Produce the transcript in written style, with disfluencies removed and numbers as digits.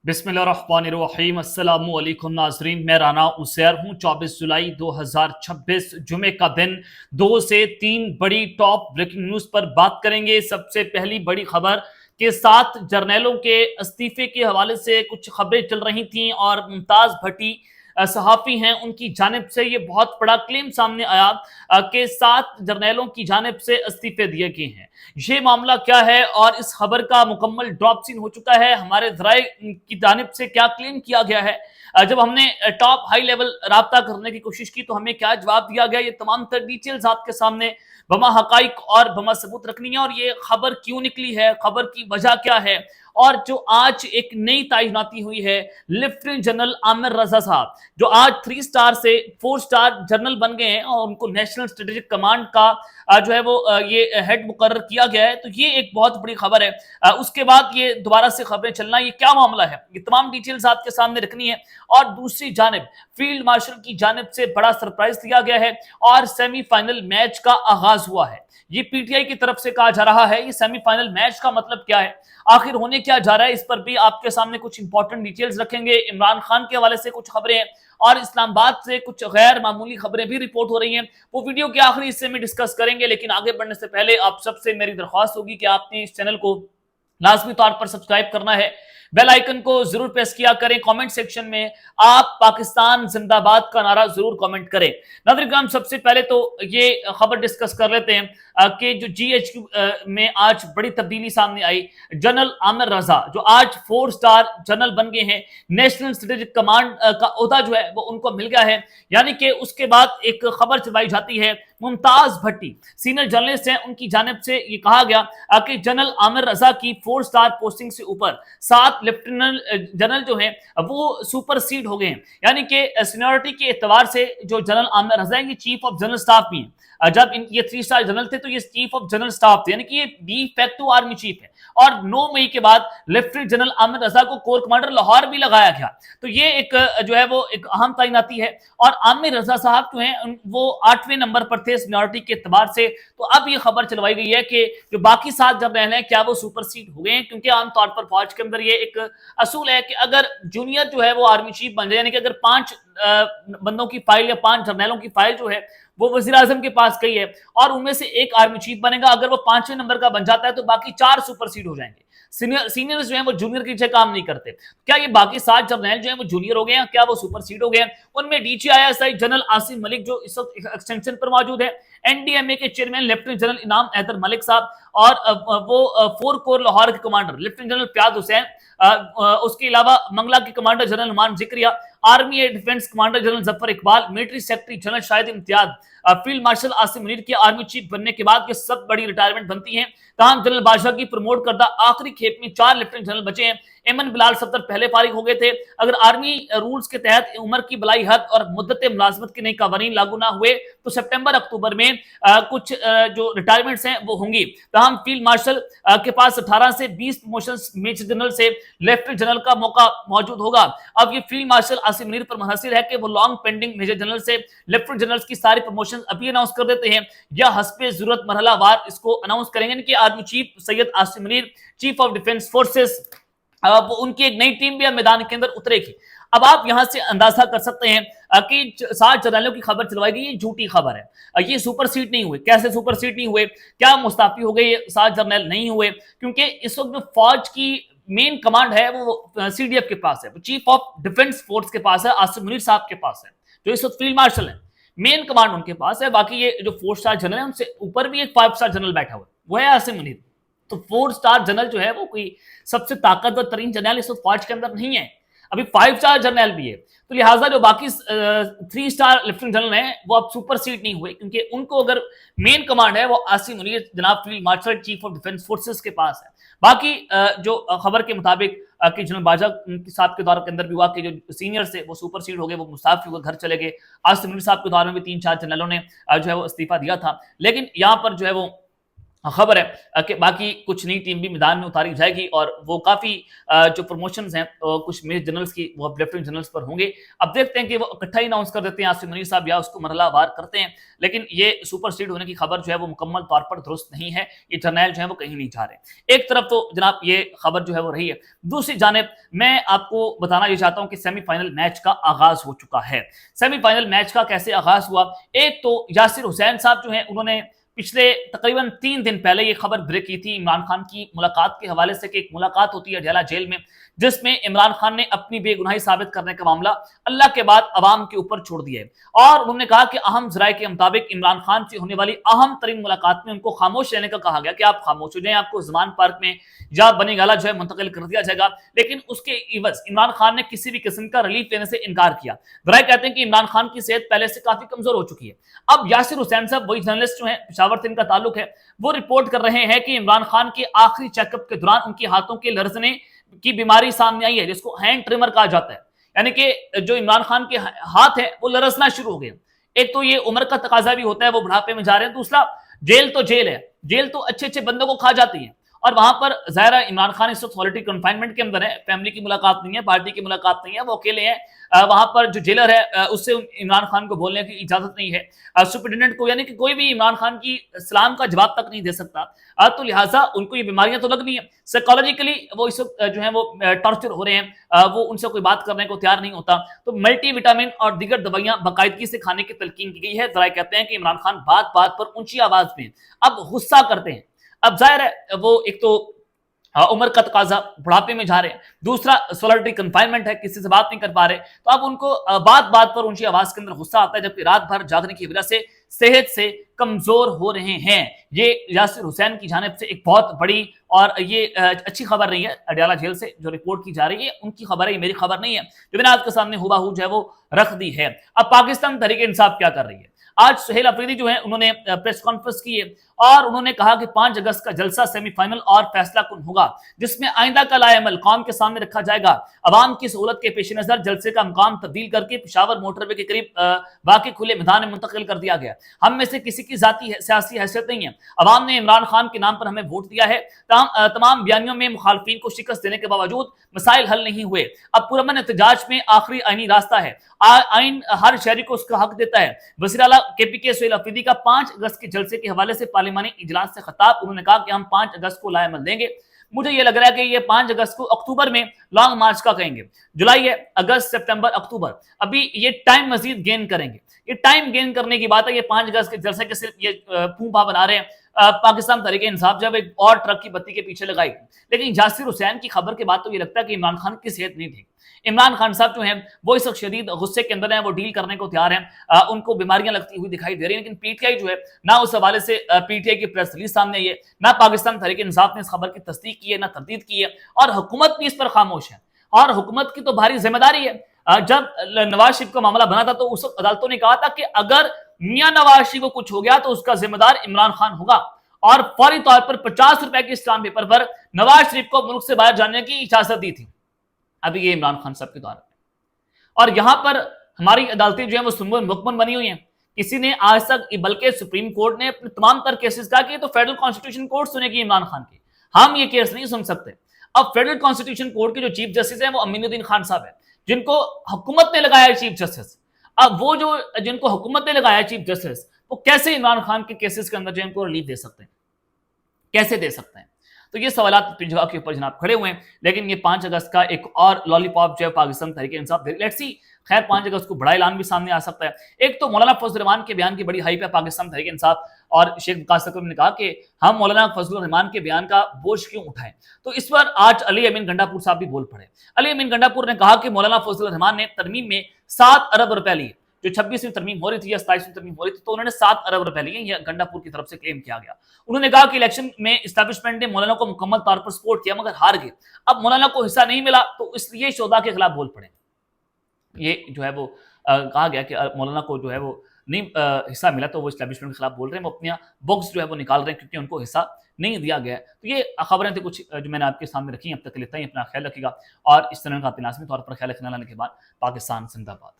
बिस्मिल्लाहिर्रहमानिर्रहीम अस्सलामु अलैकुम नाज़रीन, मैं राना उसैर हूँ। 24 जुलाई 2026 जुमे का दिन 2 से 3 बड़ी टॉप ब्रेकिंग न्यूज़ पर बात करेंगे। सबसे पहली बड़ी खबर के 7 जर्नैलों के इस्तीफे के हवाले से कुछ खबरें चल रही थीं और मुमताज़ भट्टी सहाफ़ी हैं, उनकी जानिब से ये बहुत बड़ा क्लेम सामने आया कि 7 जर्नैलों की जानिब से इस्तीफे दिए गए हैं। ये मामला क्या है और इस खबर का मुकम्मल ड्रॉप सीन हो चुका है, हमारे ज़राए की जानिब से क्या क्लेम किया गया है, जब हमने टॉप हाई लेवल राब्ता करने की कोशिश की तो हमें क्या जवाब दिया गया, ये तमाम तर डिटेल्स आपके सामने बमा हकाइक और बमा सबूत रखनी है। और ये खबर क्यों निकली है, खबर की वजह क्या है, और जो आज एक नई तैनाती हुई है लेफ्टिनेंट जनरल आमिर रजा साहब, जो आज 3 स्टार से 4 स्टार जनरल बन गए हैं और उनको नेशनल स्ट्रेटेजिक कमांड का जो है वो ये हेड मुकर्रर किया गया है, तो ये एक बहुत बड़ी खबर है। उसके बाद ये दोबारा से खबरें चलना, ये क्या मामला है, ये तमाम डिटेल्स आपके सामने रखनी है। और दूसरी जानिब फील्ड मार्शल की जानिब से बड़ा सरप्राइज दिया गया है और सेमीफाइनल मैच का आगाज हुआ है। ये पीटीआई की तरफ से कहा जा रहा है, ये सेमीफाइनल मैच का मतलब क्या है, आखिर होने क्या जा रहा है, इस पर भी आपके सामने कुछ इंपॉर्टेंट डिटेल्स रखेंगे। इमरान खान के हवाले से कुछ खबरें हैं और इस्लामाबाद से कुछ गैर मामूली खबरें भी रिपोर्ट हो रही हैं, वो वीडियो के आखिरी हिस्से में डिस्कस करेंगे। लेकिन आगे बढ़ने से पहले आप सबसे मेरी दरख्वास्त होगी कि आपने इस चैनल को लाजमी तौर पर सब्सक्राइब करना है, बेल आइकन को जरूर प्रेस किया करें, कमेंट सेक्शन में आप पाकिस्तान जिंदाबाद का नारा जरूर कमेंट करें। नाज़रीन हम सबसे पहले तो ये खबर डिस्कस कर लेते हैं कि जो जीएचक्यू में आज बड़ी तब्दीली सामने आई। जनरल आमिर रजा जो आज 4 स्टार जनरल बन गए हैं, नेशनल स्ट्रेटेजिक कमांड का ओहदा जो है वो उनको मिल गया है। यानी कि उसके बाद एक खबर चलाई जाती है, मुमताज भट्टी सीनियर जर्नलिस्ट हैं, उनकी जानिब से ये कहा गया कि जनरल आमिर रजा की 4 स्टार पोस्टिंग से ऊपर 7 लेफ्टिनेंट जनरल जो हैं वो सुपर सीड हो गए हैं। यानी कि सीनियरिटी के एतबार से जो जनरल आमिर रजा हैं, ये चीफ ऑफ जनरल स्टाफ भी हैं। जब ये 3 स्टार जनरल थे तो ये चीफ ऑफ जनरल स्टाफ थे, यानी कि ये डी फैक्टो आर्मी चीफ है। और 9 मई के बाद लेफ्टिनेंट जनरल आमिर रजा को कोर कमांडर लाहौर भी लगाया गया, तो ये एक जो है वो एक अहम तैनाती है। और आमिर रजा साहब जो हैं वो 8वें नंबर पर थे सीनियरिटी के एतबार से। तो अब ये खबर चलवाई गई है कि जो बाकी 7 जर्नल हैं क्या वो सुपर सीड हो गए हैं, क्योंकि आमतौर पर फौज के अंदर ये एक असूल है कि अगर जूनियर जो है वो आर्मी चीफ बन जाए, यानी कि अगर 5 बंदों की फाइल या 5 जर्नलों की फाइल जो है वो वजीर आजम के पास गई है और उनमें से एक आर्मी चीफ बनेगा, अगर वो 5वें नंबर का बन जाता है तो बाकी 4 सुपर सीड हो जाएंगे। सीनियर्स जो है वो जूनियर की जगह काम नहीं करते। क्या ये बाकी 7 जर्नल जो है वो जूनियर हो गए हैं, क्या वो सुपर सीड हो गए हैं? उनमें डीजीआईएसआई जनरल आसिम मलिक जो इस वक्त एक्सटेंशन पर मौजूद है, एनडीएमए के चेयरमैन लेफ्टिनेंट जनरल इनाम हैदर मलिक साहब, और वो 4 कोर लाहौर के कमांडर लेफ्टिनेंट जनरल प्याद हुसैन, उसके अलावा मंगला के commander general Nauman Zakaria, army air defence commander general Zafar Iqbal, military secretary general Shahid Imtiaz, field marshal Asim Munir के आर्मी चीफ बनने के बाद ये सब बड़ी रिटायरमेंट बनती हैं। तमाम जनरल बादशाह की प्रमोट करदा आखिरी खेप में 4 लेफ्टिनेंट जनरल बचे हैं। एमन बिलाल सफदर पहले फारिग हो गए थे। अगर आर्मी रूल्स के तहत उम्र की बलाई हद और मुद्दत मुलाजमत के नई कवानीन लागू ना हुए तो सितंबर अक्टूबर में कुछ जो रिटायरमेंट्स हैं वो होंगी। तमाम फील्ड मार्शल के पास 18 से 20 प्रमोशन मेजर जनरल से लेफ्टिनेंट जनरल का मौका मौजूद होगा। अब ये फील्ड मार्शल आसिम मुनीर पर मुनहसर है कि वो लॉन्ग पेंडिंग मेजर जनरल से लेफ्टिनेंट जनरल की सारी प्रमोशन अभी अनाउंस कर देते हैं या हस्बे जरूरत मरहला वार इसको अनाउंस करेंगे कि army chief Syed Asim Munir chief of defence forces, अब उनकी एक नई टीम भी मैदान के अंदर उतरेगी। अब आप यहां से अंदाजा कर सकते हैं कि 7 जनरलों की खबर चलवाई गई, ये झूठी खबर है। ये सुपर सीट नहीं हुए। कैसे सुपर सीट नहीं हुए, क्या मुस्ताफी हो गई? 7 जनरल नहीं हुए क्योंकि इस वक्त जो फौज की मेन कमांड है वो सीडीएफ के पास है, चीफ ऑफ डिफेंस फोर्स के पास है, आसिम मुनीर साहब के पास है, जो इस वक्त फील्ड मार्शल है। मेन कमांड उनके पास है। बाकी ये जो 4 स्टार जनरल है उनसे ऊपर भी एक 5 स्टार जनरल बैठा हुआ है, वो है आसिम मुनीर। तो 4 स्टार जनरल जो है वो कोई सबसे ताकतवर तरीन जनरल इस वक्त फौज के अंदर नहीं है, अभी 5 स्टार जनरल भी है। तो लिहाजा जो बाकी 3 स्टार लेफ्टिनेंट जनरल हैं वो अब सुपर सीट नहीं हुए, क्योंकि उनको अगर मेन कमांड है वो आसिम मुनीर जनाब field marshal chief of defence forces के पास है। बाकी जो खबर के मुताबिक कि जनरल बाजा के साथ के दौर के अंदर भी हुआ कि जो सीनियर्स थे वो सुपर सीड हो गए, वो मुस्ताफी हो गए, घर चले गए। आसिम मुनीर साहब के दौर में भी 3-4 जनरलों ने जो है वो इस्तीफा दिया था। लेकिन यहाँ पर जो है वो खबर है कि बाकी कुछ नई टीम भी मैदान में उतारी जाएगी और वो काफी जो प्रमोशंस हैं कुछ मेजर जनरल्स की वो लेफ्टिनेंट जनरल्स पर होंगे। अब देखते हैं कि वो इकट्ठा ही अनाउंस कर देते हैं आसिफ मनीर साहब या उसको मरहलावार करते हैं, लेकिन ये सुपर सीड होने की खबर जो है वो मुकम्मल तौर पर दुरुस्त नहीं है। ये जर्नैल जो है वो कहीं नहीं जा रहे। एक तरफ तो जनाब ये खबर जो है वो रही है, दूसरी जानिब मैं आपको बताना ये चाहता हूं कि सेमीफाइनल मैच का आगाज हो चुका है। सेमीफाइनल मैच का कैसे आगाज हुआ? एक तो यासिर हुसैन साहब जो है उन्होंने पिछले तकरीबन 3 दिन पहले ये खबर ब्रेक की थी इमरान खान की मुलाकात के हवाले से कि एक मुलाकात होती है अडयाला जेल में, जिसमें इमरान खान ने अपनी बेगुनाही साबित करने का मामला अल्लाह के बाद अवाम के ऊपर छोड़ दिया है। और उन्होंने कहा कि अहम जराये के मुताबिक इमरान खान से होने वाली अहम तरीन मुलाकात में उनको खामोश रहने का कहा गया कि आप खामोश हो जाएं, आपको जमान पार्क में या बनी गाला जो है मुंतकिल कर दिया जाएगा। लेकिन उसके इवज इमरान खान ने किसी भी किस्म का रिलीफ लेने से इनकार किया। जराये कहते हैं कि इमरान खान की सेहत पहले से काफी कमजोर हो चुकी है। अब यासिर हुसैन साहब वही जर्नलिस्ट जो है पेशावर से इनका ताल्लुक है, वो रिपोर्ट कर रहे हैं कि इमरान खान के आखिरी चेकअप के दौरान उनके हाथों के लर्जने की बीमारी सामने आई है, जिसको हैंड ट्रिमर कहा जाता है। यानी कि जो इमरान खान के हाथ है वो लरसना शुरू हो गए। एक तो ये उम्र का तकाजा भी होता है, वो बुढ़ापे में जा रहे हैं। दूसरा जेल तो जेल है, जेल तो अच्छे अच्छे बंदों को खा जाती है। और वहां पर जाहिर इमरान खान इस वक्त सॉलिटरी कन्फाइनमेंट के अंदर है, फैमिली की मुलाकात नहीं है, पार्टी की मुलाकात नहीं है, वो अकेले हैं। वहां पर जो जेलर है उससे इमरान खान को बोलने की इजाजत नहीं है, सुपरिटेंडेंट को, यानी कि कोई भी इमरान खान की सलाम का जवाब तक नहीं दे सकता। तो लिहाजा उनको ये बीमारियां तो लगनी है, साइकोलॉजिकली वो इस वक्त जो है वो टॉर्चर हो रहे हैं, वो उनसे कोई बात करने को तैयार नहीं होता। तो मल्टी विटामिन और दीगर दवाइयां बाकायदगी से खाने की तलकीन की गई है। जरा कहते हैं कि इमरान खान बात बात पर ऊंची आवाज में अब गुस्सा करते हैं। अब जाहिर है वो एक तो उम्र का तकाजा, बुढ़ापे में जा रहे हैं, दूसरा सॉलिटरी कन्फाइनमेंट है, किसी से बात नहीं कर पा रहे, तो अब उनको बात बात पर ऊंची आवाज के अंदर गुस्सा आता है, जबकि रात भर जागने की वजह से सेहत से कमजोर हो रहे हैं। ये यासिर हुसैन की जानिब से एक बहुत बड़ी और ये अच्छी खबर नहीं है। अडयाला जेल से जो रिपोर्ट की जा रही है उनकी खबर है, मेरी खबर नहीं है, जो मैंने आपके सामने हुबहू जो है वो रख दी है। अब पाकिस्तान तहरीक इंसाफ क्या कर रही है? आज सुहेल अफरीदी जो है उन्होंने प्रेस कॉन्फ्रेंस की है और उन्होंने कहा कि 5 अगस्त का जलसा सेमीफाइनल और फैसला कुन होगा, जिसमें आइंदा का लाएमल कौम के सामने रखा जाएगा। अवाम की सहूलत के पेश नजर जलसे का मुकाम तब्दील करके पेशावर मोटरवे के करीब वाक़ई खुले मैदान में मुंतकिल कर दिया गया। हम में से किसी की जाती सियासी हैसियत नहीं है। अवाम ने इमरान खान के नाम पर हमें वोट दिया है। तमाम बयानियों में मुखालफिन को शिकस्त देने के बावजूद मसाइल हल नहीं हुए। अब पुरअमन एहतजाज में आखिरी आईनी रास्ता है। आइन हर शहरी को उसका हक देता है। वज़ीर आला KPK सुहेल अफरीदी का 5 अगस्त के जलसे के हवाले से पार्लिमानी इजलास से खिताब, उन्होंने कहा कि हम 5 अगस्त को लाएमल देंगे। मुझे ये लग रहा है कि ये 5 अगस्त को अक्टूबर में लॉन्ग मार्च का कहेंगे। जुलाई है, अगस्त, सितंबर, अक्टूबर, अभी ये टाइम मजीद गेन करेंगे। ये टाइम गेन करने की बात है। ये 5 अगस्त के जलसे के सिर्फ ये फूंफा बना रहे हैं। पाकिस्तान तहरीक इंसाफ जब एक और ट्रक की बत्ती के पीछे लगाई, लेकिन यासिर हुसैन की खबर के बाद तो ये लगता है कि इमरान खान की सेहत नहीं थी। इमरान खान साहब जो हैं वो इस वक्त शदीद गुस्से के अंदर हैं, वो डील करने को तैयार हैं, उनको बीमारियां लगती हुई दिखाई दे रही हैं। लेकिन पीटीआई जो है ना उस हवाले से पीटीआई की प्रेस रिलीज सामने आई है, ना पाकिस्तान तहरीक इंसाफ ने इस खबर की तस्दीक की है, ना तरदीद की है, और हुकूमत भी इस पर खामोश है। और हुकूमत की तो भारी जिम्मेदारी है। जब नवाज शरीफ का मामला बना था तो उस वक्त अदालतों ने कहा था कि अगर मियां नवाज शरीफ को कुछ हो गया तो उसका जिम्मेदार इमरान खान होगा, और फौरी तौर पर 50 रुपए के स्टाम्प पेपर पर नवाज शरीफ को मुल्क से बाहर जाने की इजाजत दी थी। अभी ये इमरान खान साहब के दौर में, और यहां पर हमारी अदालतें जो है वो सुम्बुल मुकम्मल बनी हुई हैं। किसी ने आज तक, बल्कि सुप्रीम कोर्ट ने अपने तमाम तर केसेस कहा कि ये तो फेडरल कॉन्स्टिट्यूशन कोर्ट सुनेगी इमरान खान की, हम ये केस नहीं सुन सकते। अब फेडरल कॉन्स्टिट्यूशन कोर्ट के जो चीफ जस्टिस हैं वो अमीनुद्दीन खान साहब है, जिनको हुकूमत ने लगाया है चीफ जस्टिस। अब वो जो जिनको हुकूमत ने लगाया चीफ जस्टिस, वो कैसे इमरान खान के केसेस के अंदर जो इनको रिलीफ दे सकते हैं, कैसे दे सकते हैं? तो ये सवाल जवाब के ऊपर जनाब खड़े हुए हैं। लेकिन ये 5 अगस्त का एक और लॉलीपॉप जो है पाकिस्तान तहरीक इंसाफ, लेट्स सी, खैर 5 अगस्त को बड़ा ऐलान भी सामने आ सकता है। एक तो मौलाना फजल रहमान के बयान की बड़ी हाइप है पाकिस्तान तहरीक इंसाफ, और शेख वकास अकरम ने कहा कि हम मौलाना फजल रहमान के बयान का बोझ क्यों उठाएं। तो इस पर आज अली अमीन गंडापुर साहब भी बोल पड़े। अली अमीन गंडापुर ने कहा कि मौलाना फजल रहमान ने तरमीम में 7 अरब रुपए लिए, जो 26वीं तरमीम हो रही थी या 27वीं तरमीम हो रही थी, तो उन्होंने 7 अरब रुपए लिए, यह गंडापुर की तरफ से क्लेम किया गया। उन्होंने कहा कि इलेक्शन में एस्टैब्लिशमेंट ने मौलाना को मुकम्मल तौर पर सपोर्ट किया मगर हार गए। अब मौलाना को हिस्सा नहीं मिला तो इसलिए शोधा के खिलाफ बोल पड़े। ये जो है वो कहा गया कि मौलाना को जो है वो नहीं हिस्सा मिला तो वो एस्टैब्लिशमेंट के खिलाफ बोल रहे हैं, वो अपना बुक्स जो है वो निकाल रहे हैं क्योंकि उनको हिस्सा नहीं दिया गया है। तो ये खबरें थी कुछ जो मैंने आपके सामने रखी, अब तक लेता ही अपना ख्याल रखिएगा, और इस तरह का लाजमी तौर पर ख्याल रखने लाने के बाद पाकिस्तान जिंदाबाद।